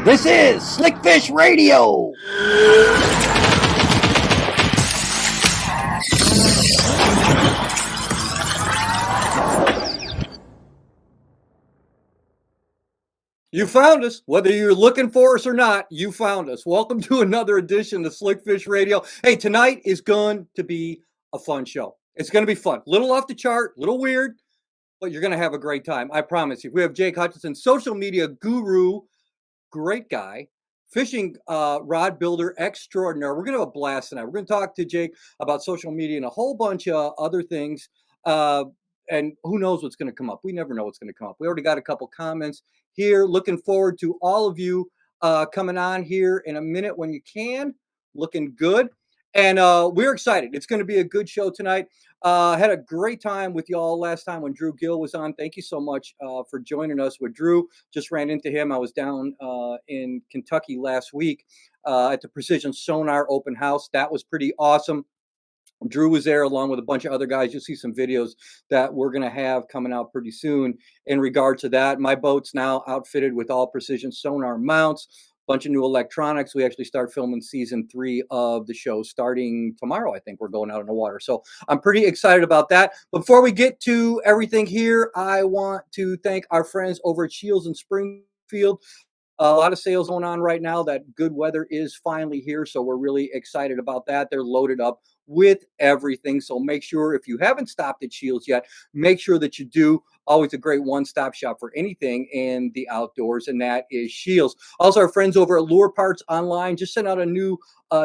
This is Slickfish Radio. You found us. Whether you're looking for us or not, you found us. Welcome to another edition of Slickfish Radio. Hey, tonight is going to be a fun show. It's going to be fun. Little off the chart, little weird, but you're going to have a great time. I promise you. We have Jake Hutcheson, social media guru, great guy, fishing rod builder extraordinaire. We're going to have a blast tonight. We're going to talk to Jake about social media and a whole bunch of other things. And who knows what's going to come up? We never know what's going to come up. We already got a couple comments here. Looking forward to all of you coming on here in a minute when you can. Looking good. And we're excited. It's going to be a good show tonight. Had a great time with y'all last time when Drew Gill was on. Thank you so much for joining us with Drew. Just ran into him. I was down in Kentucky last week at the Precision Sonar open house. That was pretty awesome. Drew was there along with a bunch of other guys. You'll see some videos that we're going to have coming out pretty soon in regard to that. My boat's now outfitted with all Precision Sonar mounts, bunch of new electronics. We actually start filming season 3 of the show starting tomorrow. I think we're going out in the water. So I'm pretty excited about that. Before we get to everything here, I want to thank our friends over at Shields in Springfield. A lot of sales going on right now. That good weather is finally here. So we're really excited about that. They're loaded up with everything. So make sure if you haven't stopped at Shields yet, make sure that you do. Always a great one-stop shop for anything in the outdoors, and that is Shields. Also, our friends over at Lure Parts Online just sent out a new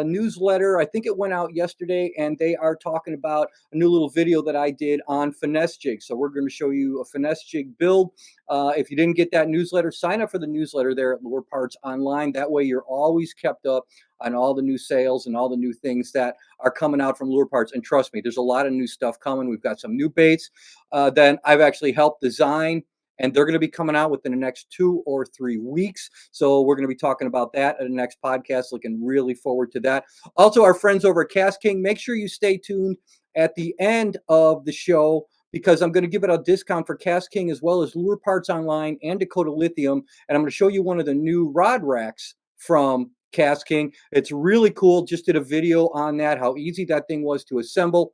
newsletter. I think it went out yesterday, and they are talking about a new little video that I did on finesse jigs. So we're going to show you a finesse jig build. If you didn't get that newsletter, sign up for the newsletter there at Lure Parts Online. That way you're always kept up on all the new sales and all the new things that are coming out from Lure Parts. And trust me, there's a lot of new stuff coming. We've got some new baits that I've actually helped design, and they're going to be coming out within the next 2 or 3 weeks. So we're going to be talking about that at the next podcast. Looking really forward to that. Also, our friends over at Cast King, make sure you stay tuned at the end of the show, because I'm going to give it a discount for Cast King as well as Lure Parts Online and Dakota Lithium. And I'm going to show you one of the new rod racks from Cast King. It's really cool. Just did a video on that, how easy that thing was to assemble.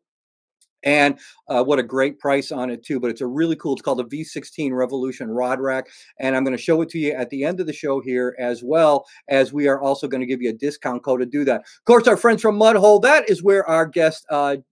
And what a great price on it too. But it's a really cool, it's called the V16 Revolution Rod Rack. And I'm going to show it to you at the end of the show here, as well as we are also going to give you a discount code to do that. Of course, our friends from Mudhole, that is where our guest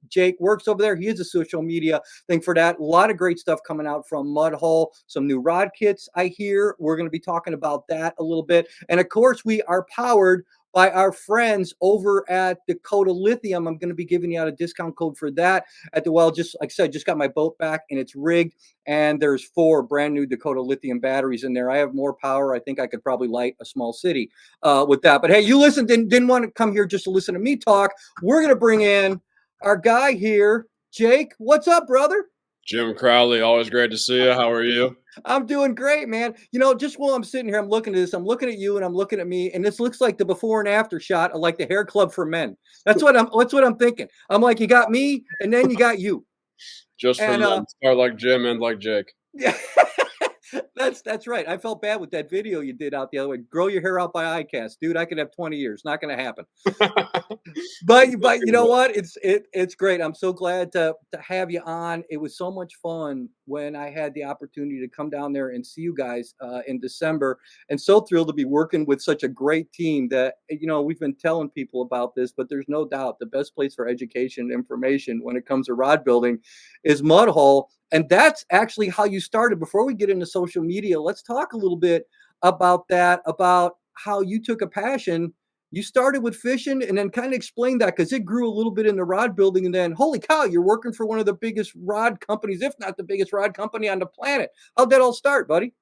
Jake works over there. He is a social media thing for that. A lot of great stuff coming out from Mudhole. Some new rod kits, I hear. We're going to be talking about that a little bit. And of course, we are powered by our friends over at Dakota Lithium. I'm going to be giving you out a discount code for that at the well. Just like I said, just got my boat back and it's rigged, and there's 4 brand new Dakota Lithium batteries in there. I have more power. I think I could probably light a small city with that. But hey, you listen, didn't want to come here just to listen to me talk. We're going to bring in our guy here, Jake. What's up, brother? Jim Crowley, always great to see you. How are you? I'm doing great, man. You know, just while I'm sitting here, I'm looking at this. I'm looking at you, and I'm looking at me, and this looks like the before and after shot of like the hair club for men. That's what I'm thinking. I'm like, you got me, and then you got you. Just for men, start like Jim and like Jake. Yeah. That's right. I felt bad with that video you did out the other way. Grow your hair out by ICAST, dude. I could have 20 years. Not going to happen. but you know what? It's great. I'm so glad to have you on. It was so much fun when I had the opportunity to come down there and see you guys in December, and so thrilled to be working with such a great team that, you know, we've been telling people about this, but there's no doubt the best place for education and information when it comes to rod building is Mudhole. And that's actually how you started. Before we get into social media, let's talk a little bit about that, about how you took a passion. You started with fishing and then kind of explain that, because it grew a little bit into rod building. And then, holy cow, you're working for one of the biggest rod companies, if not the biggest rod company on the planet. How'd that all start, buddy?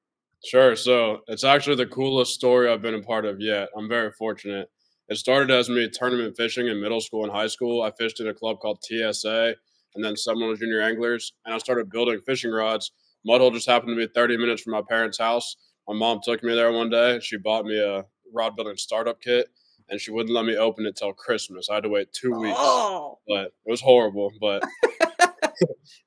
Sure. So it's actually the coolest story I've been a part of yet. I'm very fortunate. It started as me tournament fishing in middle school and high school. I fished in a club called TSA and then Seminole Junior Anglers, and I started building fishing rods. Mudhole just happened to be 30 minutes from my parents' house. My mom took me there one day. She bought me a rod building startup kit, and she wouldn't let me open it till Christmas. I had to wait 2 weeks, but it was horrible. But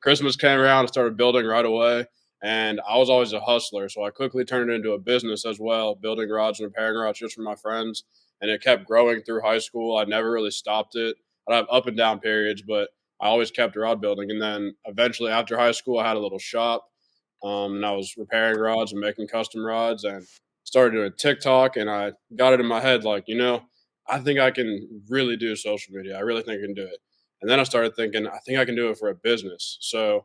Christmas came around, I started building right away, And I was always a hustler, so I quickly turned it into a business as well, building rods and repairing rods just for my friends. And it kept growing through high school. I never really stopped it. I'd have up and down periods, but I always kept rod building. And then eventually, after high school, I had a little shop, and I was repairing rods and making custom rods, and started doing TikTok. And I got it in my head, like, I think I can really do social media. I really think I can do it. And then I started thinking, I think I can do it for a business. So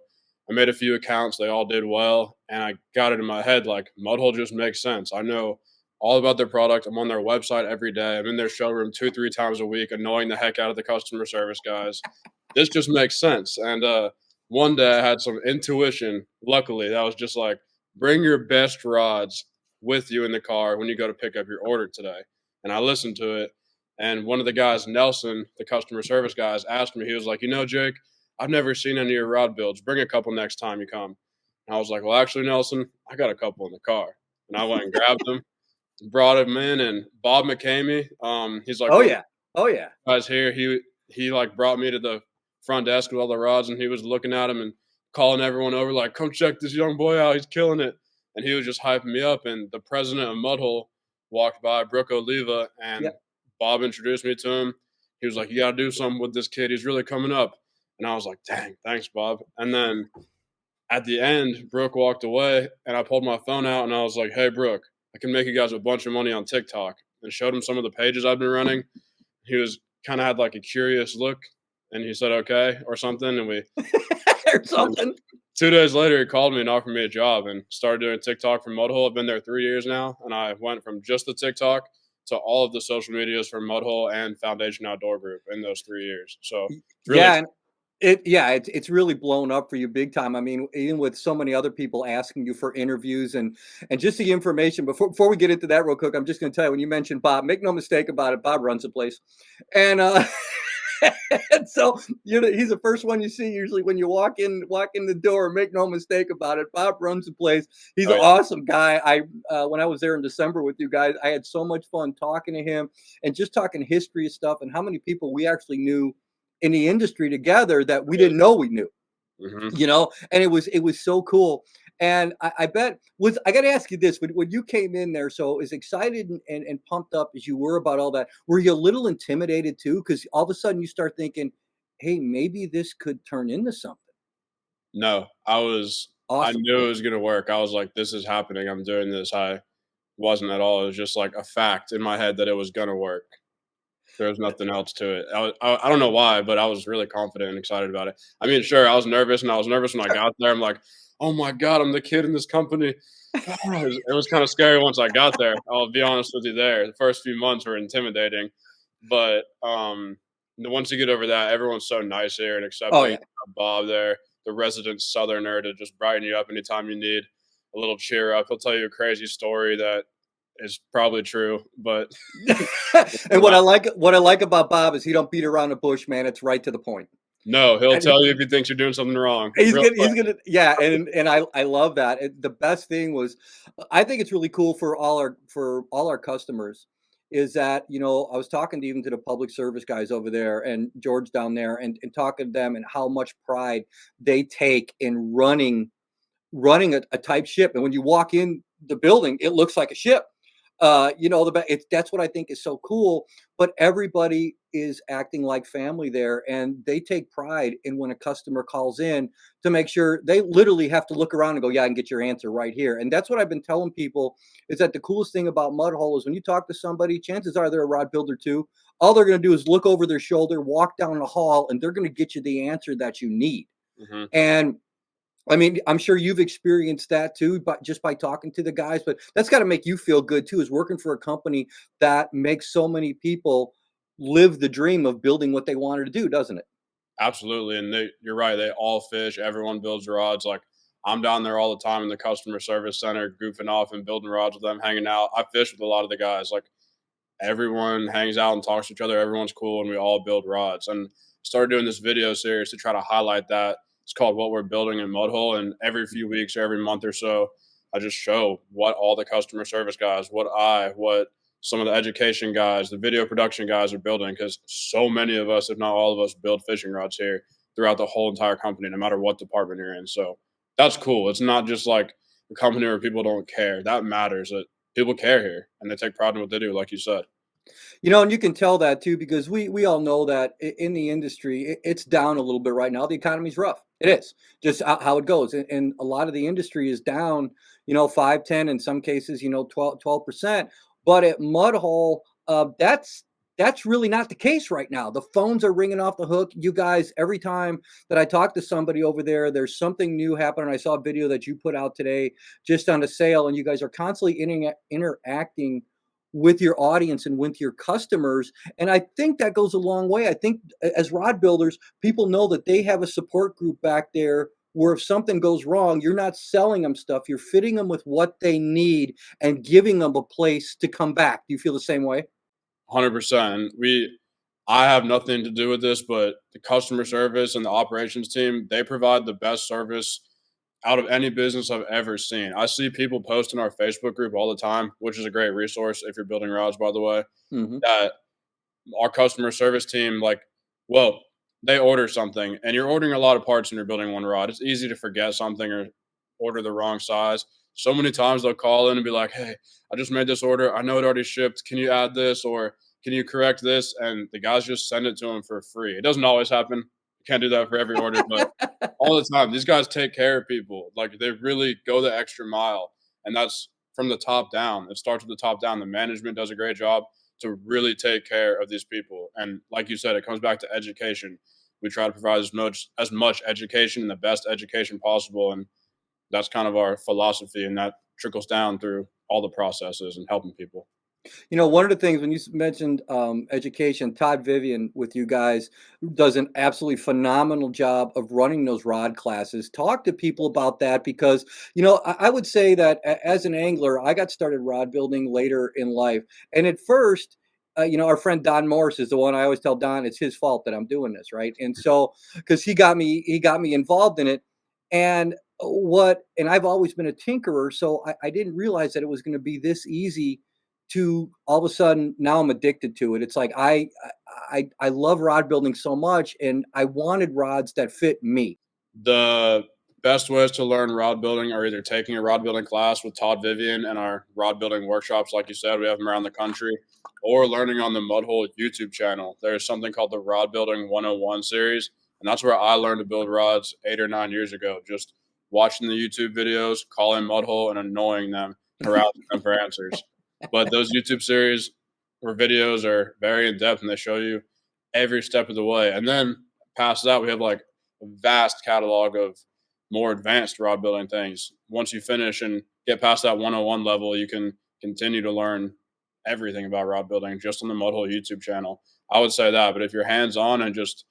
I made a few accounts. They all did well. And I got it in my head like Mudhole just makes sense. I know all about their product. I'm on their website every day. I'm in their showroom 2, 3 times a week, annoying the heck out of the customer service guys. This just makes sense. And one day I had some intuition, luckily, that was just like, bring your best rods with you in the car when you go to pick up your order today. And I listened to it. And one of the guys, Nelson, the customer service guys, asked me, he was like, Jake, I've never seen any of your rod builds. Bring a couple next time you come. And I was like, well, actually, Nelson, I got a couple in the car. And I went and grabbed them, brought him in, and Bob McCamey, he's like Oh one of yeah. Oh yeah. the guys here. He like brought me to the front desk with all the rods, and he was looking at them and calling everyone over, like, come check this young boy out. He's killing it. And he was just hyping me up. And the president of Mudhole walked by, Brooke Oliva, and Yep. Bob introduced me to him. He was like, you got to do something with this kid. He's really coming up. And I was like, dang, thanks, Bob. And then at the end, Brooke walked away, and I pulled my phone out, and I was like, hey, Brooke, I can make you guys a bunch of money on TikTok. And showed him some of the pages I've been running. He was kind of had like a curious look, and he said, okay, or something. And Or something. 2 days later, he called me and offered me a job and started doing TikTok for Mudhole. I've been there 3 years now, and I went from just the TikTok to all of the social medias for Mudhole and Foundation Outdoor Group in those 3 years. So it's really Yeah, and it's really blown up for you big time. I mean, even with so many other people asking you for interviews and just the information. Before we get into that real quick, I'm just going to tell you, when you mentioned Bob, make no mistake about it, Bob runs the place, and and so he's the first one you see usually when you walk in the door. Make no mistake about it, Bob runs the place. He's oh, an yeah, awesome guy. When I was there in December with you guys, I had so much fun talking to him and just talking history stuff and how many people we actually knew in the industry together that we really. didn't know we knew. Hmm. And it was so cool. And I bet was I got to ask you this: when you came in there, so as excited and pumped up as you were about all that, were you a little intimidated too? Because all of a sudden you start thinking, "Hey, maybe this could turn into something No, I awesome." knew it was going to work. I was like, this is happening. I'm doing this. I wasn't at all. It was just like a fact in my head that it was going to work. There was nothing else to it. I don't know why, but I was really confident and excited about it. I mean, sure, I was nervous, and I was nervous when I got there. I'm like, "Oh my god, I'm the kid in this company." It was kinda scary once I got there. I'll be honest with you there. The first few months were intimidating, but, once you get over that, everyone's so nice here and Oh accepting. yeah. Bob there, the resident Southerner to just brighten you up anytime you need a little cheer up. He'll tell you a crazy story that is probably true, but And what I like about Bob is he don't beat around the bush, man. It's right to the point. no, he'll And he, tell you if he thinks you're doing something wrong, He's real gonna quick. he's gonna yeah, and I love that. The best thing was I think it's really cool for all our customers is that, I was talking to even to the public service guys over there and George down there and talking to them and how much pride they take in running a type ship. And when you walk in the building, it looks like a ship. That's what I think is so cool. But everybody is acting like family there, and they take pride in when a customer calls in to make sure they literally have to look around and go, "Yeah, I can get your answer right here." And that's what I've been telling people is that the coolest thing about Mudhole is when you talk to somebody, chances are they're a rod builder too. All they're going to do is look over their shoulder, walk down the hall, and they're going to get you the answer that you need. Mhm. And I mean, I'm sure you've experienced that too, but just by talking to the guys, but that's got to make you feel good too, is working for a company that makes so many people live the dream of building what they wanted to do, doesn't it? Absolutely, and you're right, they all fish, everyone builds rods, like, I'm down there all the time in the customer service center goofing off and building rods with them, hanging out. I fish with a lot of the guys, like, everyone hangs out and talks to each other, everyone's cool, and we all build rods, and started doing this video series to try to highlight that. It's called What We're Building in Mudhole, and every few weeks or every month or so, I just show what all the customer service guys, what some of the education guys, the video production guys are building, because so many of us, if not all of us, build fishing rods here throughout the whole entire company, no matter what department you're in. So That's cool. It's not just like a company where people don't care. That matters. That people care here and they take pride in what they do, like you said. And you can tell that too because we all know that in the industry it's down a little bit right now. The economy's rough. It is just how it goes, and a lot of the industry is down. 5, 10, in some cases, 12%. But at Mudhole, that's really not the case right now. The phones are ringing off the hook. You guys, every time that I talk to somebody over there, there's something new happening. I saw a video that you put out today just on a sale, and you guys are constantly interacting with your audience and with your customers. And I think that goes a long way. I think as rod builders, people know that they have a support group back there where if something goes wrong, you're not selling them stuff, you're fitting them with what they need and giving them a place to come back. Do you feel the same way? 100%. I have nothing to do with this, but the customer service and the operations team, they provide the best service out of any business I've ever seen. I see people post in our Facebook group all the time, which is a great resource if you're building rods, by the way, Hmm. that our customer service team, like, well, they order something and you're ordering a lot of parts when you're building one rod. It's easy to forget something or order the wrong size. So many times they'll call in and be like, "Hey, I just made this order. I know it already shipped. Can you add this or can you correct this?" And the guys just send it to them for free. It doesn't always happen. You can't do that for every order, but all the time, these guys take care of people. Like they really go the extra mile. And that's from the top down. It starts with the top down. The management does a great job to really take care of these people. And like you said, it comes back to education. We try to provide as much education and the best education possible. And that's kind of our philosophy. And that trickles down through all the processes and helping people. One of the things when you mentioned education, Todd Vivian with you guys does an absolutely phenomenal job of running those rod classes. Talk to people about that because, I would say that as an angler, I got started rod building later in life. And at first, our friend Don Morris is the one I always tell Don it's his fault that I'm doing this, right? And so, because he got me involved in it, and and I've always been a tinkerer, so I didn't realize that it was going to be this easy to all of a sudden now I'm addicted to it. It's like I love rod building so much and I wanted rods that fit me. The best ways to learn rod building are either taking a rod building class with Todd Vivian and our rod building workshops, like you said, we have them around the country, or learning on the Mudhole YouTube channel. There's something called the Rod Building 101 series, and that's where I learned to build rods 8 or 9 years ago. Just watching the YouTube videos, calling Mudhole, and annoying them, harassing them for answers. But those YouTube series or videos are very in depth, and they show you every step of the way. And then past that, we have like vast catalog of more advanced rod building things. Once you finish and get past that 101 level, you can continue to learn everything about rod building just on the Mudhole YouTube channel. I would say that. But if you're hands on and just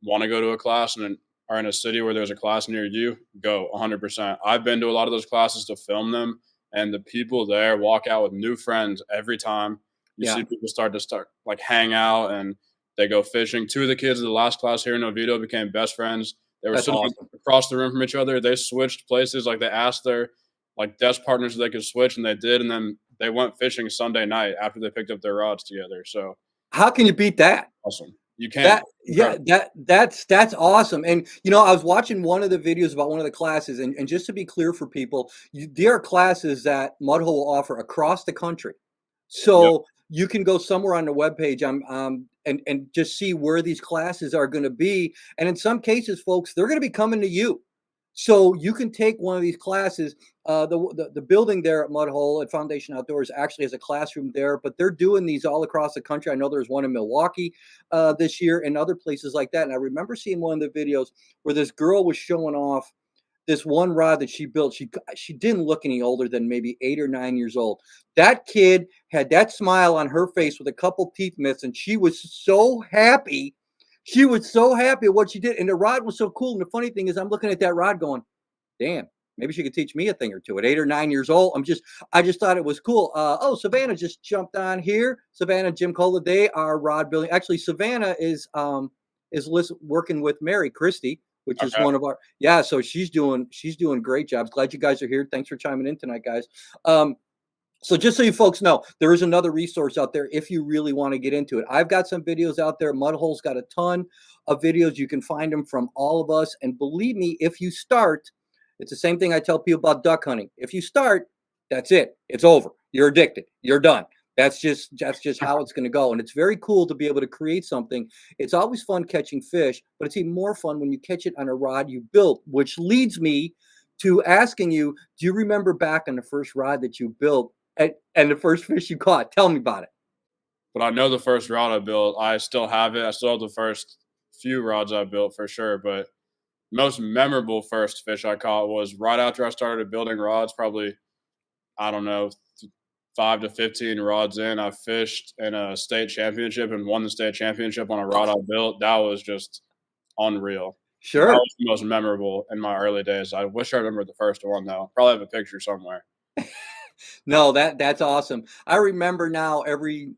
want to go to a class and are in a city where there's a class near you, go 100%. I've been to a lot of those classes to film them, and the people there walk out with new friends every time. You Yeah, see people start like hang out and they go fishing. Two of the kids of the last class here in Oviedo became best friends. They were that's sitting awesome. across the room from each other. They switched places. Like they asked their like desk partners if they could switch, and they did. And then they went fishing Sunday night after they picked up their rods together. So How can you beat that? awesome. You can't. That yeah, Incredible. that's awesome. And I was watching one of the videos about one of the classes, and just to be clear for people, there are classes that Mudhole will offer across the country. Yep. So you can go somewhere on the webpage and just see where these classes are going to be. And in some cases, folks, they're going to be coming to you. So you can take one of these classes. The building there at Mudhole at Foundation Outdoors actually has a classroom there, but they're doing these all across the country. I know there's one in Milwaukee this year and other places like that. And I remember seeing one of the videos where this girl was showing off this one rod that she built. She didn't look any older than maybe 8 or 9 years old. That kid had that smile on her face with a couple teeth missing. She was so happy. She was so happy at what she did. And the rod was so cool. And the funny thing is, I'm looking at that rod going, damn, maybe she could teach me a thing or two at 8 or 9 years old. I just thought it was cool. Savannah just jumped on here. Savannah, Jim Cola, they are rod building. Actually, Savannah is working with Mary Christie, which is Okay. one of our, yeah. So she's doing great jobs. Glad you guys are here. Thanks for chiming in tonight, guys. So just so you folks know, there is another resource out there if you really want to get into it. I've got some videos out there. Mudhole's got a ton of videos. You can find them from all of us. And believe me, if you start, It's the same thing I tell people about duck hunting. If you start, that's it. It's over. You're addicted. You're done. That's just how it's going to go. And it's very cool to be able to create something. It's always fun catching fish, but it's even more fun when you catch it on a rod you built, which leads me to asking you, do you remember back on the first rod that you built and the first fish you caught? Tell me about it. But I know the first rod I built, I still have it. I still have the first few rods I built for sure. But most memorable first fish I caught was right after I started building rods, probably, I don't know, 5 to 15 rods in. I fished in a state championship and won the state championship on a rod I built. That was just unreal. That Sure. was the most memorable in my early days. I wish I remembered the first one though. Probably have a picture somewhere. No, that's awesome. I remember now every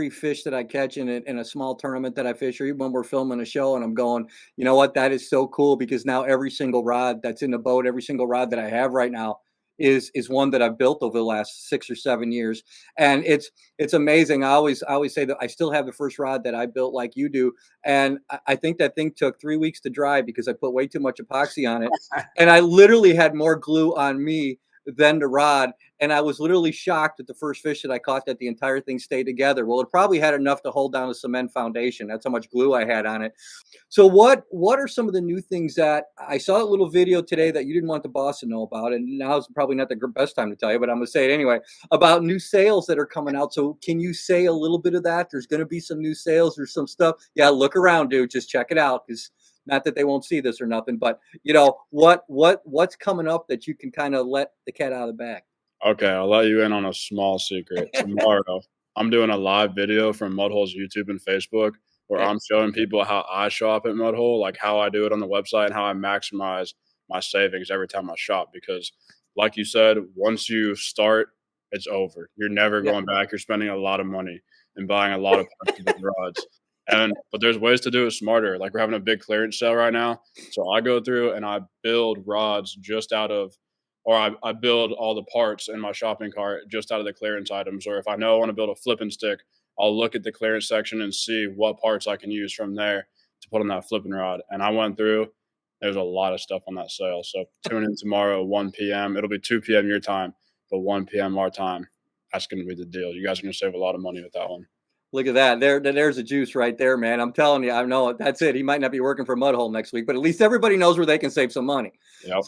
fish that I catch in a small tournament that I fish, or even when we're filming a show, and I'm going, you know what, that is so cool because now every single rod that's in the boat, every single rod that I have right now is one that I've built over the last 6 or 7 years, and it's amazing. I always say that I still have the first rod that I built like you do, and I think that thing took 3 weeks to dry because I put way too much epoxy on it, and I literally had more glue on me than the rod, and I was literally shocked at the first fish that I caught that the entire thing stayed together. Well, it probably had enough to hold down a cement foundation. That's how much glue I had on it. So what are some of the new things that I saw a little video today that you didn't want the boss to know about, and now is probably not the best time to tell you, but I'm gonna say it anyway about new sales that are coming out. So can you say a little bit of that? There's gonna be some new sales or some stuff. Yeah, look around, dude. Just check it out because not that they won't see this or nothing, but what's coming up that you can kind of let the cat out of the bag. Okay, I'll let you in on a small secret. Tomorrow, I'm doing a live video from Mudhole's YouTube and Facebook where Okay. I'm showing people how I shop at Mudhole, like how I do it on the website and how I maximize my savings every time I shop. Because, like you said, once you start, it's over. You're never Yeah. going back. You're spending a lot of money and buying a lot of parts of the rods. But there's ways to do it smarter. Like we're having a big clearance sale right now, so I go through and I build rods just out of or I build all the parts in my shopping cart just out of the clearance items. Or if I know I want to build a flipping stick, I'll look at the clearance section and see what parts I can use from there to put on that flipping rod. And I went through, there's a lot of stuff on that sale. So tune in tomorrow, 1 p.m. It'll be 2 p.m. your time, but 1 p.m. our time. That's going to be the deal. You guys are going to save a lot of money with that one. Look at that. There's a juice right there, man. I'm telling you, I know it. That's it. He might not be working for Mudhole next week, but at least everybody knows where they can save some money. Yep.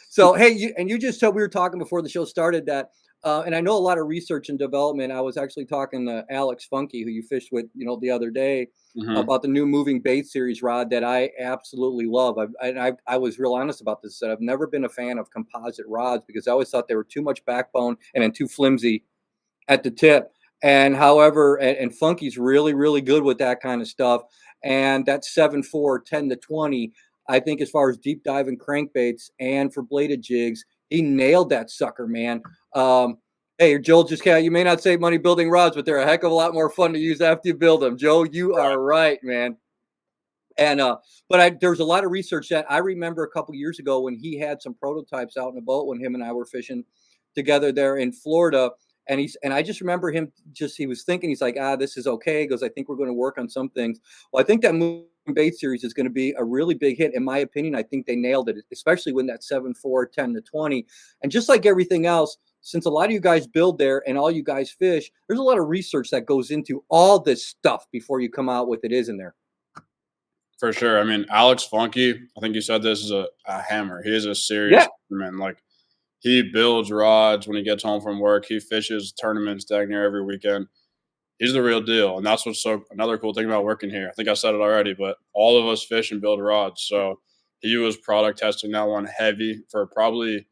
So hey, you just said we were talking before the show started that, and I know a lot of research and development. I was actually talking to Alex Funky, who you fished with, the other day, Hmm. about the new moving bait series rod that I absolutely love. I was real honest about this. That I've never been a fan of composite rods because I always thought they were too much backbone and then too flimsy at the tip. And however, and Funky's really, really good with that kind of stuff. And that 7.4, 10 to 20, I think as far as deep diving crankbaits and for bladed jigs, he nailed that sucker, man. Hey, Joel, just you may not save money building rods, but they're a heck of a lot more fun to use after you build them. Joe, you are right, man. And but there's a lot of research that I remember a couple years ago when he had some prototypes out in a boat when him and I were fishing together there in Florida. And I just remember him he was thinking, he's like, this is okay. He goes, I think we're going to work on some things. Well, I think that moving bait series is going to be a really big hit. In my opinion, I think they nailed it, especially when that 7.4, 10 to 20. And just like everything else, since a lot of you guys build there and all you guys fish, there's a lot of research that goes into all this stuff before you come out with it, isn't there? For sure. I mean, Alex Funky, I think you said this is a hammer. He is a serious Yeah. man. Like he builds rods when he gets home from work. He fishes tournaments dang near every weekend. He's the real deal. And that's what's so another cool thing about working here. I think I said it already, but all of us fish and build rods. So he was product testing that one heavy for probably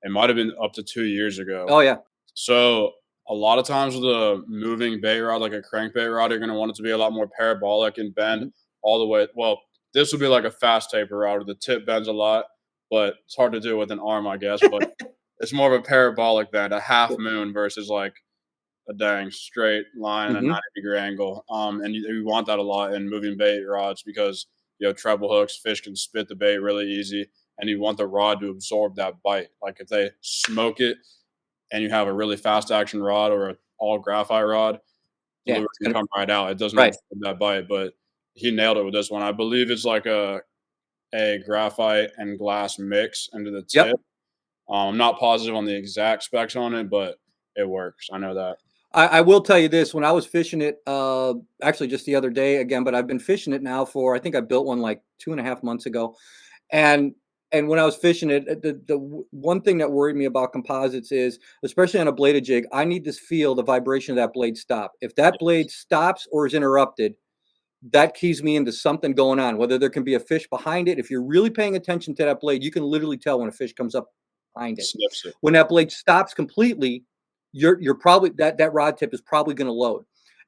it might have been up to 2 years ago. Oh yeah. So a lot of times with a moving bait rod, like a crankbait rod, you're going to want it to be a lot more parabolic and bend Mhm. all the way. Well, this would be like a fast taper rod where the tip bends a lot, but it's hard to do with an arm, I guess. But it's more of a parabolic bend, a half moon versus like a dang straight line and a Mhm. 90-degree angle. And you want that a lot in moving bait rods because you have treble hooks, fish can spit the bait really easy, and you want the rod to absorb that bite. Like if they smoke it and you have a really fast action rod or an all graphite rod, the Yeah, lure it's can gonna come right out. It doesn't right. absorb that bite, but he nailed it with this one. I believe it's like a graphite and glass mix into the Yep. tip. I'm not positive on the exact specs on it, but it works. I know that. I will tell you this, when I was fishing it, actually just the other day again, but I've been fishing it now for, I think I built one like 2.5 months ago. And when I was fishing it, one thing that worried me about composites is, especially on a bladed jig, I need to feel the vibration of that blade stop. If that blade stops or is interrupted, that keys me into something going on, whether there can be a fish behind it. If you're really paying attention to that blade, you can literally tell when a fish comes up behind it. Snips it. When that blade stops completely, you're probably that rod tip is probably going to load.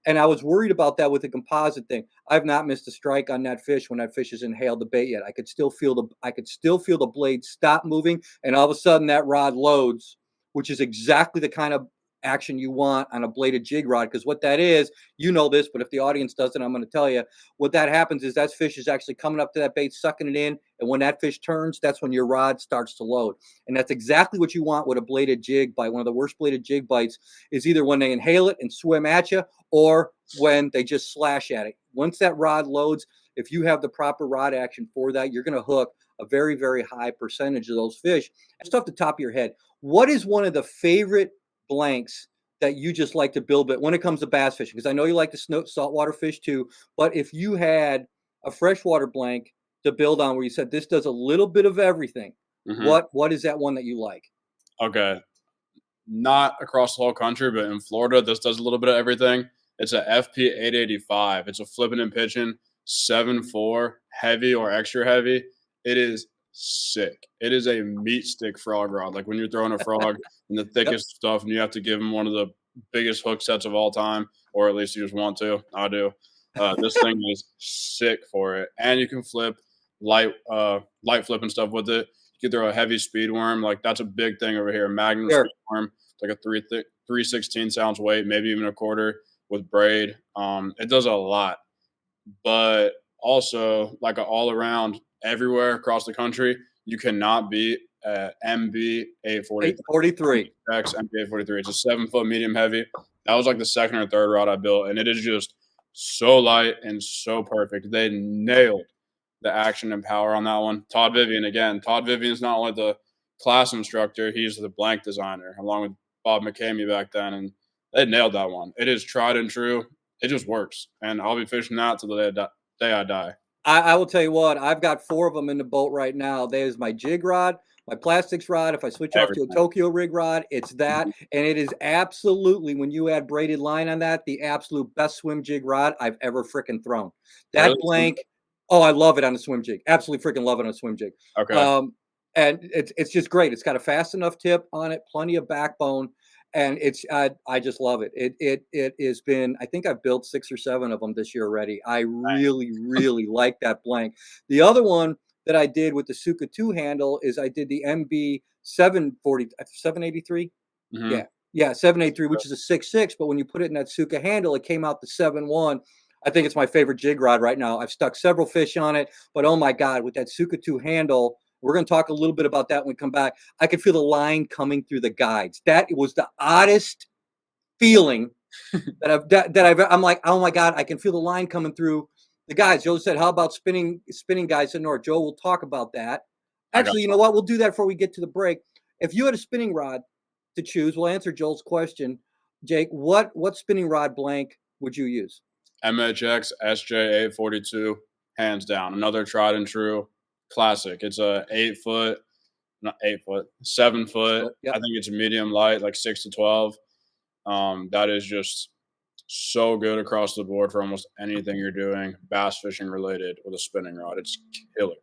And I was worried about that with the composite thing. I've not missed a strike on that fish when that fish has inhaled the bait yet. I could still feel the blade stop moving, and all of a sudden that rod loads, which is exactly the kind of action you want on a bladed jig rod. Because what that is, you know this, but if the audience doesn't, I'm going to tell you what that happens is that fish is actually coming up to that bait, sucking it in, and when that fish turns, that's when your rod starts to load. And that's exactly what you want with a bladed jig bite. One of the worst bladed jig bites is either when they inhale it and swim at you, or when they just slash at it. Once that rod loads, if you have the proper rod action for that, you're going to hook a very, very high percentage of those fish. Just off the top of your head, what is one of the favorite blanks that you just like to build it when it comes to bass fishing? Because I know you like to saltwater fish too, but if you had a freshwater blank to build on where you said this does a little bit of everything, what is that one that you like? Okay. Not across the whole country, but in Florida, this does a little bit of everything. It's a FP 885. It's a flipping and pitching 7.4 heavy or extra heavy. It is sick. It is a meat stick frog rod. Like when you're throwing a frog in the thickest stuff and you have to give him one of the biggest hook sets of all time, or at least you just want to. I do. This thing is sick for it. And you can flip light flip and stuff with it. You can throw a heavy speed worm. Like that's a big thing over here. Magnum speed worm. It's like a 3/16 ounce weight, maybe even a quarter with braid. It does a lot. But also like an all around everywhere across the country, you cannot beat MB 843. X MB 843. It's a 7-foot medium heavy. That was like the second or third rod I built, and it is just so light and so perfect. They nailed the action and power on that one. Todd Vivian again. Todd Vivian is not only the class instructor, he's the blank designer, along with Bob McCamey back then, and they nailed that one. It is tried and true. It just works, and I'll be fishing that till the day I die. I will tell you what, I've got 4 of them in the boat right now. There's my jig rod, my plastics rod. If I switch off to a Tokyo rig rod, it's that. And it is absolutely, when you add braided line on that, the absolute best swim jig rod I've ever freaking thrown. That blank, oh, I love it on a swim jig. Absolutely freaking love it on a swim jig. Okay. And it's just great. It's got a fast enough tip on it, plenty of backbone. And it's I just love it. It has been, I think I've built 6 or 7 of them this year already. I really, really like that blank. The other one that I did with the Suka 2 handle is I did the MB 783. Yeah, 783, which is a 6.6. But when you put it in that Suka handle, it came out the 7.1. I think it's my favorite jig rod right now. I've stuck several fish on it, but oh my God, with that Suka 2 handle, we're going to talk a little bit about that when we come back. I could feel the line coming through the guides. That was the oddest feeling I'm like, oh my God, I can feel the line coming through the guides. Joe said, how about spinning guides in North? Joe, we'll talk about that. Actually, you know what? We'll do that before we get to the break. If you had a spinning rod to choose, we'll answer Joel's question. Jake, what spinning rod blank would you use? MHX SJ 842, hands down. Another tried and true classic. It's a 7 foot. Yep. I think it's a medium light, like 6 to 12. That is just so good across the board for almost anything you're doing, bass fishing related, with a spinning rod. It's killer.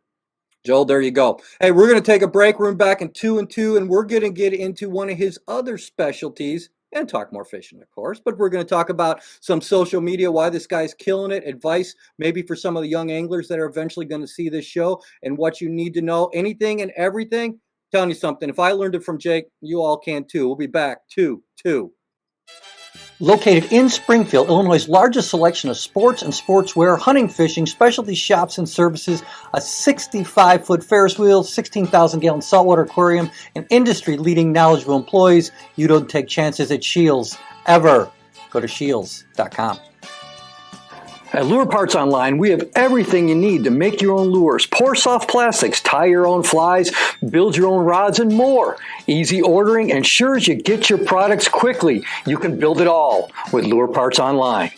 Joel, there you go. Hey, we're going to take a break. We're back in 2 and 2, and we're going to get into one of his other specialties and talk more fishing, of course. But we're going to talk about some social media, why this guy's killing it, advice maybe for some of the young anglers that are eventually going to see this show, and what you need to know, anything and everything. I'm telling you something, if I learned it from Jake, you all can too. We'll be back. 2. Located in Springfield, Illinois' largest selection of sports and sportswear, hunting, fishing, specialty shops and services, a 65-foot Ferris wheel, 16,000-gallon saltwater aquarium, and industry-leading knowledgeable employees. You don't take chances at Shields, ever. Go to shields.com. At Lure Parts Online, we have everything you need to make your own lures, pour soft plastics, tie your own flies, build your own rods, and more. Easy ordering ensures you get your products quickly. You can build it all with Lure Parts Online.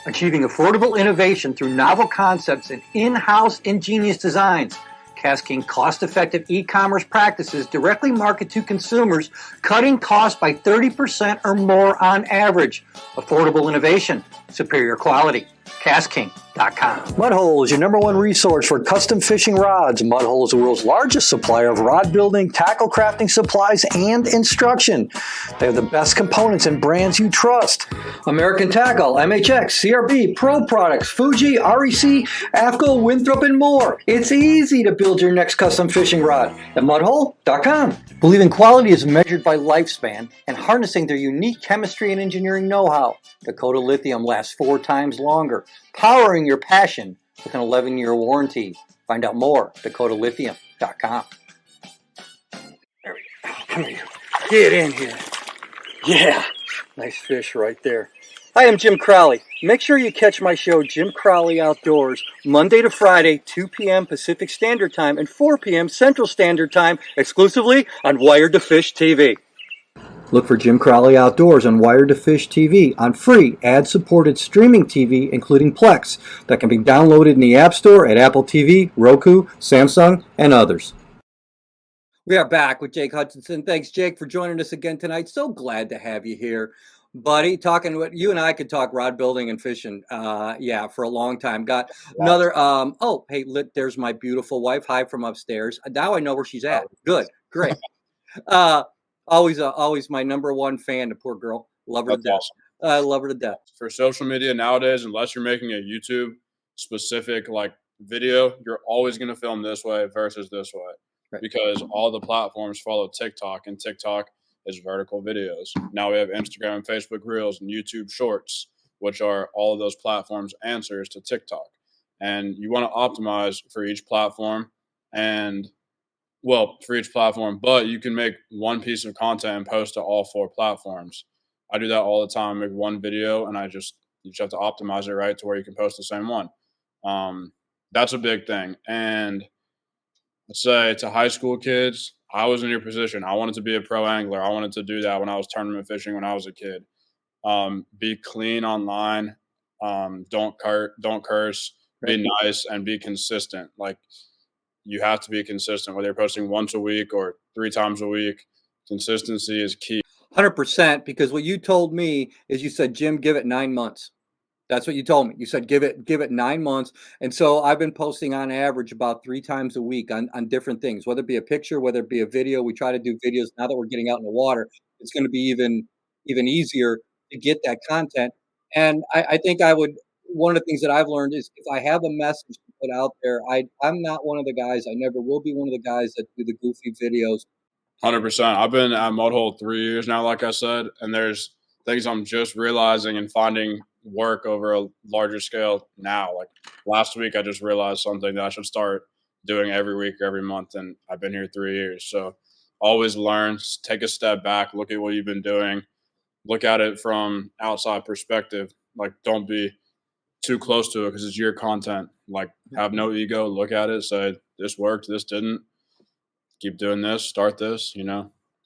Achieving affordable innovation through novel concepts and in-house ingenious designs. Cascade cost-effective e-commerce practices directly market to consumers, cutting costs by 30% or more on average. Affordable innovation, superior quality. Casking.com. Mudhole is your #1 resource for custom fishing rods. Mudhole is the world's largest supplier of rod building, tackle crafting supplies, and instruction. They have the best components and brands you trust. American Tackle, MHX, CRB, Pro Products, Fuji, REC, AFCO, Winthrop, and more. It's easy to build your next custom fishing rod at mudhole.com. Believing quality is measured by lifespan and harnessing their unique chemistry and engineering know-how. Dakota Lithium lasts 4 times longer, powering your passion with an 11-year warranty. Find out more at dakotalithium.com. There we go. Come here. Get in here. Yeah. Nice fish right there. Hi, I'm Jim Crowley. Make sure you catch my show, Jim Crowley Outdoors, Monday to Friday, 2 p.m. Pacific Standard Time and 4 p.m. Central Standard Time, exclusively on Wired to Fish TV. Look for Jim Crowley Outdoors on Wired to Fish TV on free ad-supported streaming TV, including Plex, that can be downloaded in the App Store at Apple TV, Roku, Samsung, and others. We are back with Jake Hutcheson. Thanks, Jake, for joining us again tonight. So glad to have you here, buddy. Talking with you and I could talk rod building and fishing, for a long time. Got another. There's my beautiful wife. Hi from upstairs. Now I know where she's at. Good, great. Always my #1 fan. The poor girl. Love her to death. I love her to death. For social media nowadays, unless you're making a YouTube specific like video, you're always going to film this way versus this way. Right. Because all the platforms follow TikTok, and TikTok is vertical videos. Now we have Instagram and Facebook Reels and YouTube Shorts, which are all of those platforms' answers to TikTok. And you want to optimize for each platform but you can make one piece of content and post to all 4 platforms. I do that all the time. I make one video, and you just have to optimize it right to where you can post the same one. That's a big thing. And let's say to high school kids, I was in your position. I wanted to be a pro angler. I wanted to do that when I was tournament fishing when I was a kid. Be clean online. Don't curse. Be nice and be consistent. Like, you have to be consistent, whether you're posting once a week or 3 times a week. Consistency is key. 100%, because what you told me is you said, Jim, give it 9 months. That's what you told me. You said, give it 9 months. And so I've been posting on average about 3 times a week on different things, whether it be a picture, whether it be a video. We try to do videos now that we're getting out in the water. It's going to be even easier to get that content. And I think one of the things that I've learned is if I have a message to put out there, I'm not one of the guys, I never will be one of the guys that do the goofy videos. 100%. I've been at Mudhole 3 years now, like I said, and there's things I'm just realizing and finding work over a larger scale now. Like last week, I just realized something that I should start doing every week or every month, and I've been here 3 years. So always learn, take a step back, look at what you've been doing, look at it from outside perspective. Like, don't be too close to it because it's your content. Like, have no ego, look at it, say this worked, this didn't, keep doing this, start this,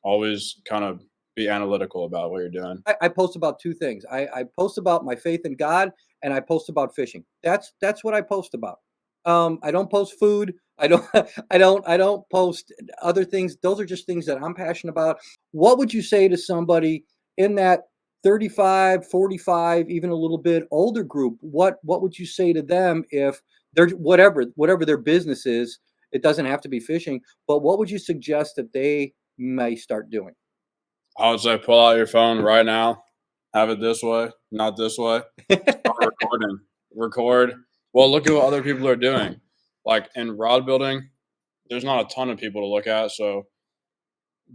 always kind of be analytical about what you're doing. I post about 2 things. I post about my faith in God, and I post about fishing. That's what I post about. I don't post food. I don't post other things. Those are just things that I'm passionate about. What would you say to somebody in that 35, 45, even a little bit older group? What would you say to them if they're whatever their business is? It doesn't have to be fishing, but what would you suggest that they may start doing? I would say pull out your phone right now, have it this way, not this way. Start recording. Record. Well, look at what other people are doing. Like in rod building, there's not a ton of people to look at.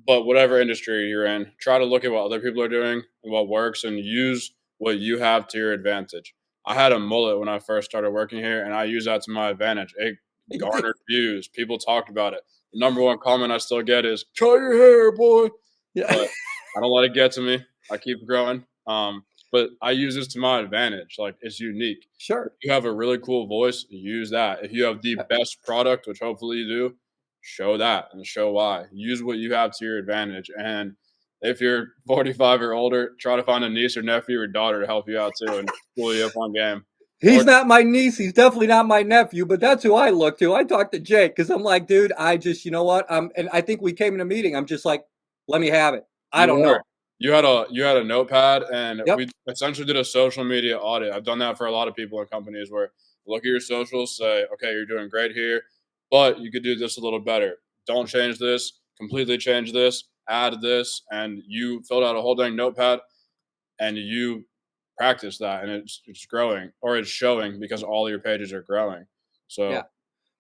But whatever industry you're in, try to look at what other people are doing and what works and use what you have to your advantage. I had a mullet when I first started working here, and I used that to my advantage. It garnered views. People talked about it. The #1 comment I still get is, "Try your hair, boy." Yeah. But I don't let it get to me. I keep growing. but I use this to my advantage. Like, it's unique. If Sure. you have a really cool voice, use that. If you have the Uh, best product, which hopefully you do, show that and show why. Use what you have to your advantage. And if you're 45 or older, try to find a niece or nephew or daughter to help you out too and pull you up on game. He's Or not my niece. He's definitely not my nephew, but that's who I look to. I talk to Jake because I'm like, dude, I just, you know what? And I think we came in a meeting. I'm just like, let me have it. I you don't were. know. You had a notepad, and Yep. we essentially did a social media audit. I've done that for a lot of people in companies where look at your socials, say, okay, you're doing great here, but you could do this a little better. Don't change this, completely change this, add this, and you filled out a whole dang notepad and you practice that, and it's growing or it's showing because all your pages are growing. Yeah. So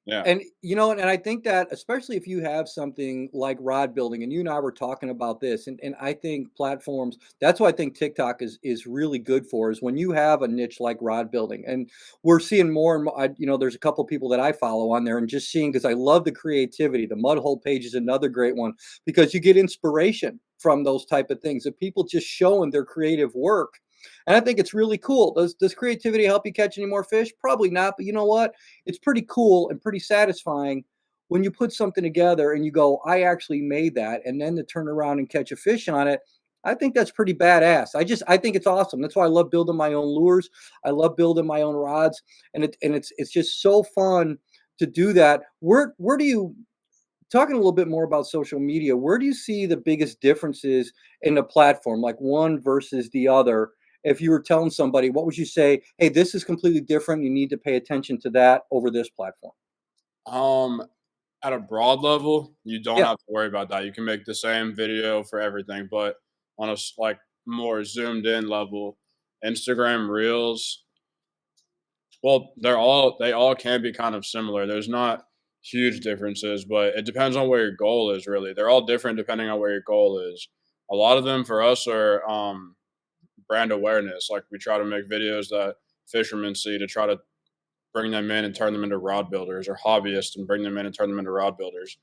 yeah. And and I think that especially if you have something like rod building, and you and I were talking about this, and I think platforms, that's what I think TikTok is really good for, is when you have a niche like rod building. And we're seeing more and more, there's a couple people that I follow on there, and just seeing, because I love the creativity. The mud hole page is another great one because you get inspiration from those type of things, of people just showing their creative work. And I think it's really cool. Does creativity help you catch any more fish? Probably not, but you know what? It's pretty cool and pretty satisfying when you put something together and you go, I actually made that, and then to turn around and catch a fish on it. I think that's pretty badass. I think it's awesome. That's why I love building my own lures. I love building my own rods, and it's just so fun to do that. Where do you, talking a little bit more about social media, where do you see the biggest differences in the platform, like one versus the other? If you were telling somebody, what would you say? Hey, this is completely different. You need to pay attention to that over this platform. Um, at a broad level, you don't Yeah. have to worry about that. You can make the same video for everything, but on a like more zoomed in level, Instagram Reels, well, they all can be kind of similar. There's not huge differences, but it depends on where your goal is. Really, they're all different depending on where your goal is. A lot of them for us are brand awareness. Like we try to make videos that fishermen see to try to bring them in and turn them into rod builders, or hobbyists and bring them in and turn them into rod builders.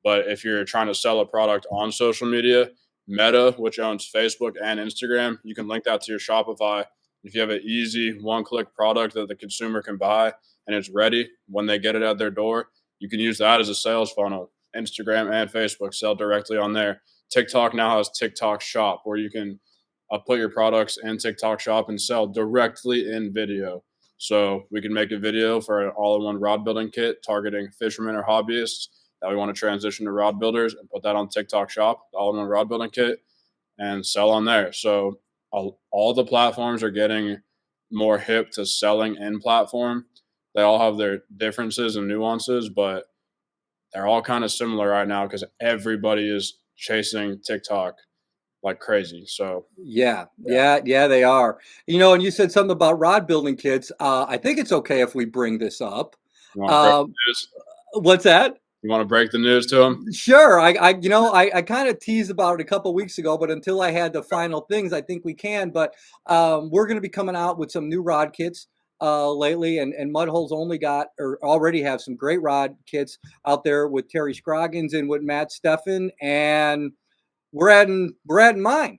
But if you're trying to sell a product on social media, Meta, which owns Facebook and Instagram, you can link that to your Shopify. If you have an easy one-click product that the consumer can buy and it's ready when they get it at their door, you can use that as a sales funnel. Instagram and Facebook sell directly on there. TikTok now has TikTok Shop, where you can put your products in TikTok Shop and sell directly in video. So we can make a video for an all-in-one rod building kit targeting fishermen or hobbyists that we want to transition to rod builders, and put that on TikTok Shop, the all-in-one rod building kit, and sell on there. So all the platforms are getting more hip to selling in platform. They all have their differences and nuances, but they're all kind of similar right now because everybody is chasing TikTok like crazy. So Yeah, yeah, yeah, they are. And you said something about rod building kits. I think it's okay if we bring this up. you want to break the Um, news? what's that? You want to break the news to them? Sure. I kind of teased about it a couple weeks ago, but until I had the final things, I think we can. But we're going to be coming out with some new rod kits lately, and Mudhole's only got, or already have, some great rod kits out there with Terry Scroggins and with Matt Steffen, and we're adding mine.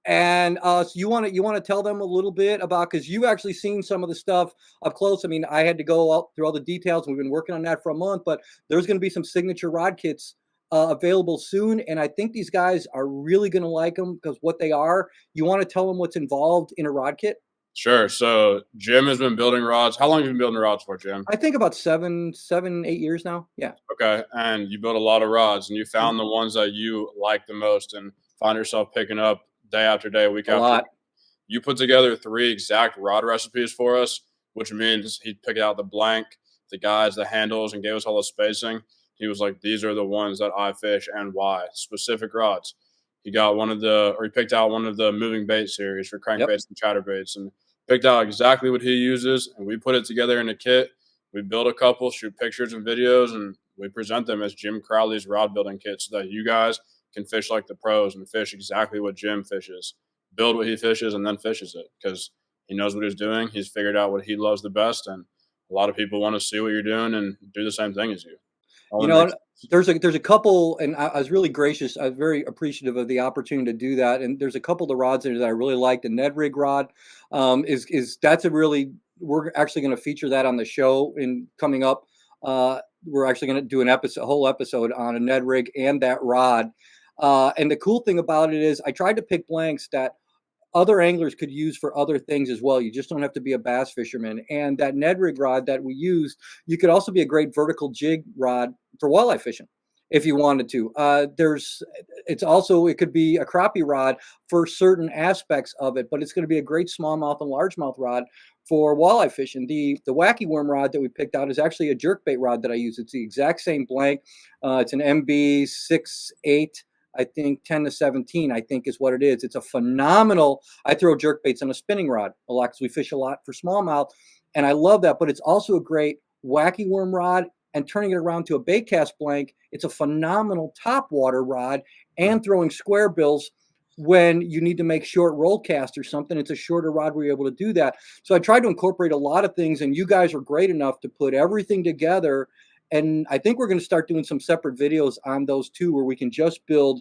And so you want to tell them a little bit about, because you've actually seen some of the stuff up close. I mean, I had to go out through all the details. We've been working on that for a month, but there's going to be some signature rod kits available soon, and I think these guys are really going to like them because what they are. You want to tell them what's involved in a rod kit? Sure. So Jim has been building rods. How long have you been building rods for, Jim? I think about 8 years now. Yeah. Okay. And you built a lot of rods, and you Mhm. found the ones that you like the most and find yourself picking up day after day, week A after week. lot. You put together 3 exact rod recipes for us, which means he picked out the blank, the guides, the handles, and gave us all the spacing. He was like, these are the ones that I fish and why. Specific rods. He picked out one of the moving bait series for Yep. crankbaits and chatterbaits, and picked out exactly what he uses. And we put it together in a kit. We build a couple, shoot pictures and videos, and we present them as Jim Crowley's rod building kit so that you guys can fish like the pros and fish exactly what Jim fishes, build what he fishes, and then fishes it because he knows what he's doing. He's figured out what he loves the best, and a lot of people want to see what you're doing and do the same thing as you. All You it makes know, sense. There's a couple, and I was really gracious. I was very appreciative of the opportunity to do that. And there's a couple of the rods in there that I really like. The Ned Rig rod is that's a really we're actually going to feature that on the show in coming up. We're actually going to do a whole episode on a Ned Rig and that rod. And the cool thing about it is I tried to pick blanks that other anglers could use for other things as well. You just don't have to be a bass fisherman. And that Ned Rig rod that we used, you could also be a great vertical jig rod for walleye fishing if you wanted to. It could be a crappie rod for certain aspects of it, but it's going to be a great smallmouth and largemouth rod for walleye fishing. The wacky worm rod that we picked out is actually a jerkbait rod that I use. It's the exact same blank. It's an MB 6.8. I think 10 to 17, I think is what it is. It's a phenomenal. I throw jerk baits on a spinning rod a lot because we fish a lot for smallmouth. And I love that, but it's also a great wacky worm rod and turning it around to a bait cast blank. It's a phenomenal top water rod and throwing square bills when you need to make short roll cast or something. It's a shorter rod where you're able to do that. So I tried to incorporate a lot of things, and you guys are great enough to put everything together. And I think we're going to start doing some separate videos on those two where we can just build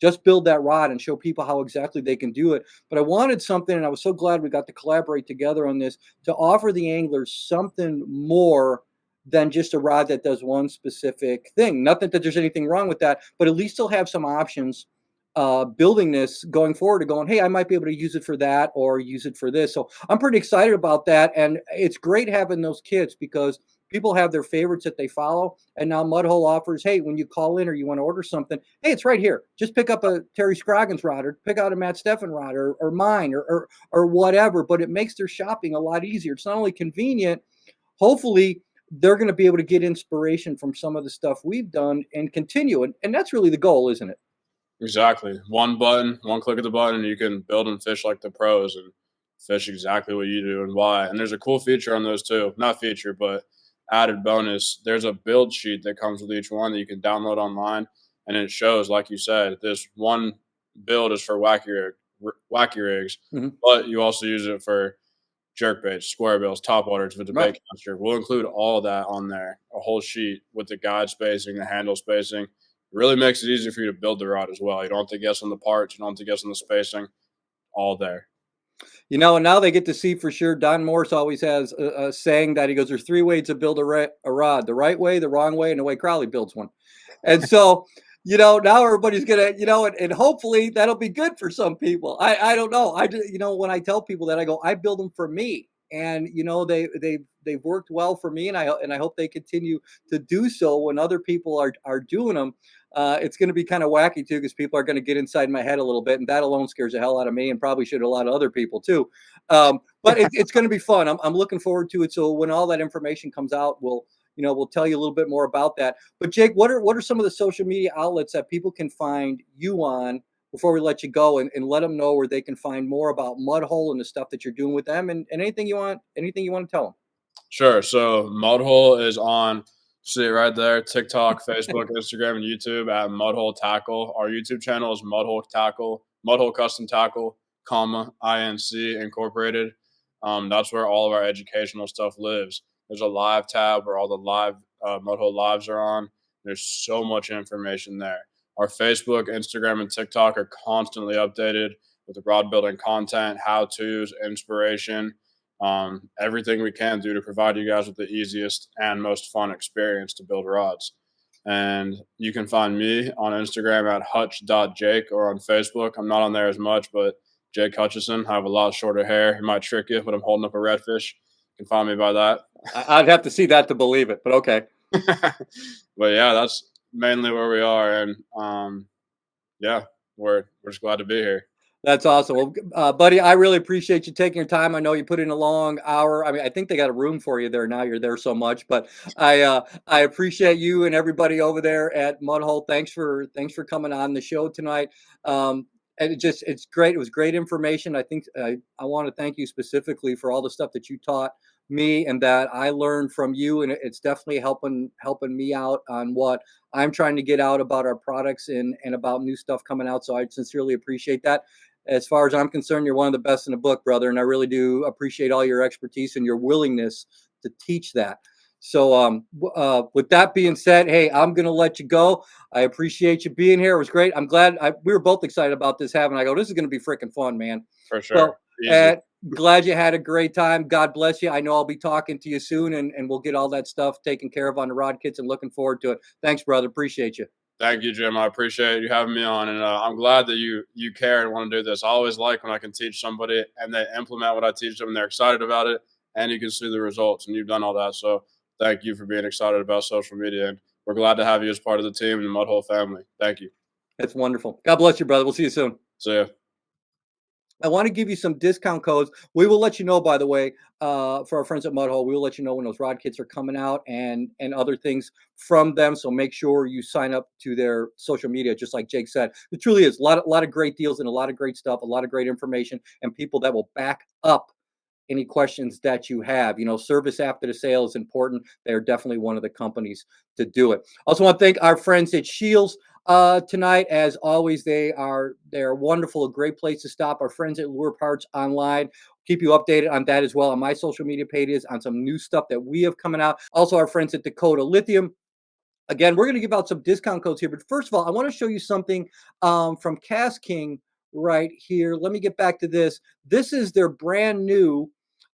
that rod and show people how exactly they can do it. But I wanted something, and I was so glad we got to collaborate together on this to offer the anglers something more than just a rod that does one specific thing. Not that there's anything wrong with that, but at least they'll have some options building this going forward to going, hey, I might be able to use it for that or use it for this. So I'm pretty excited about that. And it's great having those kits because people have their favorites that they follow. And now Mudhole offers, hey, when you call in or you want to order something, hey, it's right here. Just pick up a Terry Scroggins rod or pick out a Matt Steffen rod or mine or whatever. But it makes their shopping a lot easier. It's not only convenient, hopefully they're going to be able to get inspiration from some of the stuff we've done and continue. And that's really the goal, isn't it? Exactly. One button, one click of the button, and you can build and fish like the pros and fish exactly what you do and why. And there's a cool feature on those too. Not feature, but added bonus. There's a build sheet that comes with each one that you can download online, and it shows, like you said, this one build is for wacky rigs, Mhm. but you also use it for jerkbaits, square bills, top waters with the Right. bait caster. We'll include all that on there, a whole sheet with the guide spacing, the handle spacing. It really makes it easier for you to build the rod as well. You don't have to guess on the parts, you don't have to guess on the spacing, all there. And now they get to see for sure. Don Morse always has a saying that he goes, "There's three ways to build a rod: the right way, the wrong way, and the way Crowley builds one." And so, now everybody's gonna, and hopefully that'll be good for some people. I don't know. When I tell people that, I go, I build them for me, and they've worked well for me, and I hope they continue to do so when other people are doing them. It's going to be kind of wacky too, because people are going to get inside my head a little bit, and that alone scares the hell out of me, and probably should a lot of other people too. But it's going to be fun. I'm looking forward to it. So when all that information comes out, we'll tell you a little bit more about that. But Jake, what are some of the social media outlets that people can find you on before we let you go, and let them know where they can find more about Mudhole and the stuff that you're doing with them, and anything you want to tell them? Sure. So Mudhole is on, see it right there, TikTok, Facebook, Instagram, and YouTube at Mudhole Tackle. Our YouTube channel is Mudhole Tackle, Mudhole Custom Tackle, INC Incorporated. That's where all of our educational stuff lives. There's a live tab where all the live Mudhole lives are on. There's so much information there. Our Facebook, Instagram, and TikTok are constantly updated with the rod building content, how to's, inspiration, everything we can do to provide you guys with the easiest and most fun experience to build rods. And you can find me on Instagram at hutch.jake or on Facebook. I'm not on there as much, but Jake Hutcheson. I have a lot shorter hair. It might trick you, but I'm holding up a redfish. You can find me by that. I'd have to see that to believe it, but okay. But yeah, that's mainly where we are. And yeah, we're just glad to be here. That's awesome. Well, buddy, I really appreciate you taking your time. I know you put in a long hour. I mean, I think they got a room for you there now. You're there so much, but I appreciate you and everybody over there at Mudhole. Thanks for coming on the show tonight. And it's great. It was great information. I think I want to thank you specifically for all the stuff that you taught me and that I learned from you, and it's definitely helping me out on what I'm trying to get out about our products and about new stuff coming out. So I sincerely appreciate that. As far as I'm concerned, you're one of the best in the book, brother, and I really do appreciate all your expertise and your willingness to teach that. So, with that being said, hey, I'm gonna let you go. I appreciate you being here. It was great. I'm glad we were both excited about this happening. I go, this is gonna be freaking fun, man. For So, sure. Easy. and glad you had a great time. God bless you. I know I'll be talking to you soon, and we'll get all that stuff taken care of on the Rod Kits, and looking forward to it. Thanks, brother. Appreciate you. Thank you, Jim. I appreciate you having me on, and I'm glad that you care and want to do this. I always like when I can teach somebody and they implement what I teach them, and they're excited about it, and you can see the results. And you've done all that, so thank you for being excited about social media. And we're glad to have you as part of the team and the Mudhole family. Thank you. That's wonderful. God bless you, brother. We'll see you soon. See ya. I want to give you some discount codes. We will let you know, by the way, for our friends at Mudhole. We will let you know when those rod kits are coming out and other things from them. So make sure you sign up to their social media, just like Jake said. It truly is a lot of great deals and a lot of great stuff, a lot of great information, and people that will back up any questions that you have. Service after the sale is important. They're definitely one of the companies to do it. Also want to thank our friends at Shields tonight. As always, they're wonderful, a great place to stop. Our friends at Lure Parts Online. Keep you updated on that as well on my social media pages on some new stuff that we have coming out. Also, our friends at Dakota Lithium. Again, we're going to give out some discount codes here, but first of all, I want to show you something from Cast King right here. Let me get back to this. This is their brand new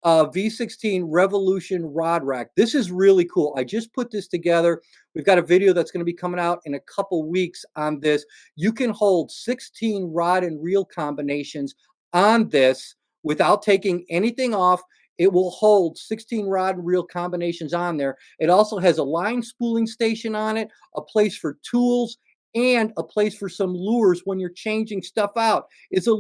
V16 Revolution rod rack. This is really cool. I just put this together. We've got a video that's going to be coming out in a couple weeks on this. You can hold 16 rod and reel combinations on this without taking anything off. It will hold 16 rod and reel combinations on there. It also has a line spooling station on it, a place for tools, and a place for some lures when you're changing stuff out. It's a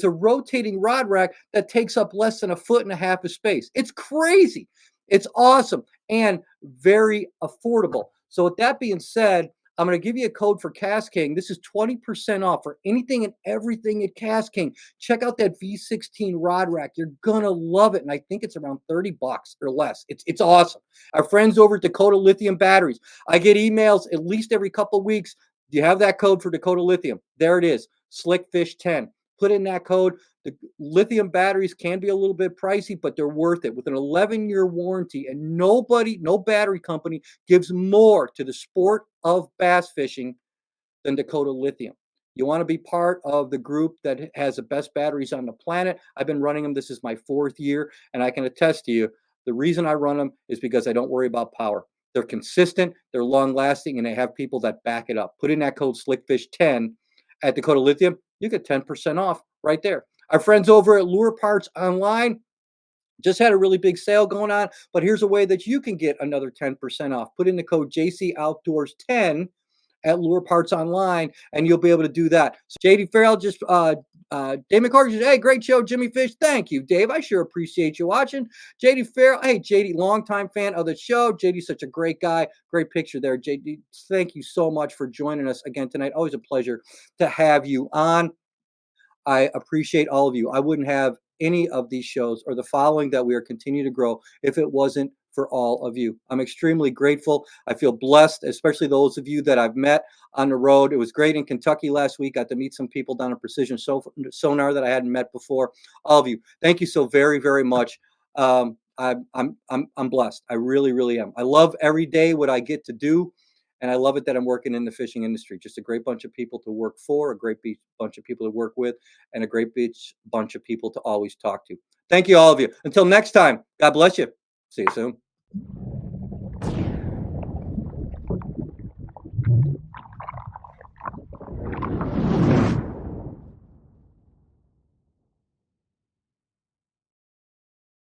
rotating rod rack that takes up less than a foot and a half of space. It's crazy. It's awesome and very affordable. So with that being said, I'm going to give you a code for Cast King. This is 20% off for anything and everything at Cast King. Check out that V16 rod rack. You're going to love it. And I think it's around 30 bucks or less. It's awesome. Our friends over at Dakota Lithium Batteries. I get emails at least every couple of weeks. Do you have that code for Dakota Lithium? There it is. Slickfish10. Put in that code. The lithium batteries can be a little bit pricey, but they're worth it with an 11-year warranty. And no battery company gives more to the sport of bass fishing than Dakota Lithium. You want to be part of the group that has the best batteries on the planet. I've been running them. This is my 4th year, and I can attest to you, the reason I run them is because I don't worry about power. They're consistent, they're long lasting, and they have people that back it up. Put in that code SlickFish10 at Dakota Lithium. You get 10% off right there. Our friends over at Lure Parts Online just had a really big sale going on, but here's a way that you can get another 10% off. Put in the code JC Outdoors 10 at Lure Parts Online, and you'll be able to do that. So JD Farrell Dave McCarty says, hey, great show, Jimmy Fish. Thank you, Dave. I sure appreciate you watching. JD Farrell, hey, JD, longtime fan of the show. JD's such a great guy. Great picture there, JD. Thank you so much for joining us again tonight. Always a pleasure to have you on. I appreciate all of you. I wouldn't have any of these shows or the following that we are continuing to grow if it wasn't for all of you. I'm extremely grateful. I feel blessed, especially those of you that I've met on the road. It was great in Kentucky last week. Got to meet some people down at Precision Sonar that I hadn't met before. All of you, thank you so very, very much. I'm blessed. I really, really am. I love every day what I get to do. And I love it that I'm working in the fishing industry. Just a great bunch of people to work for, a great bunch of people to work with, and a great bunch of people to always talk to. Thank you, all of you. Until next time, God bless you. See you soon.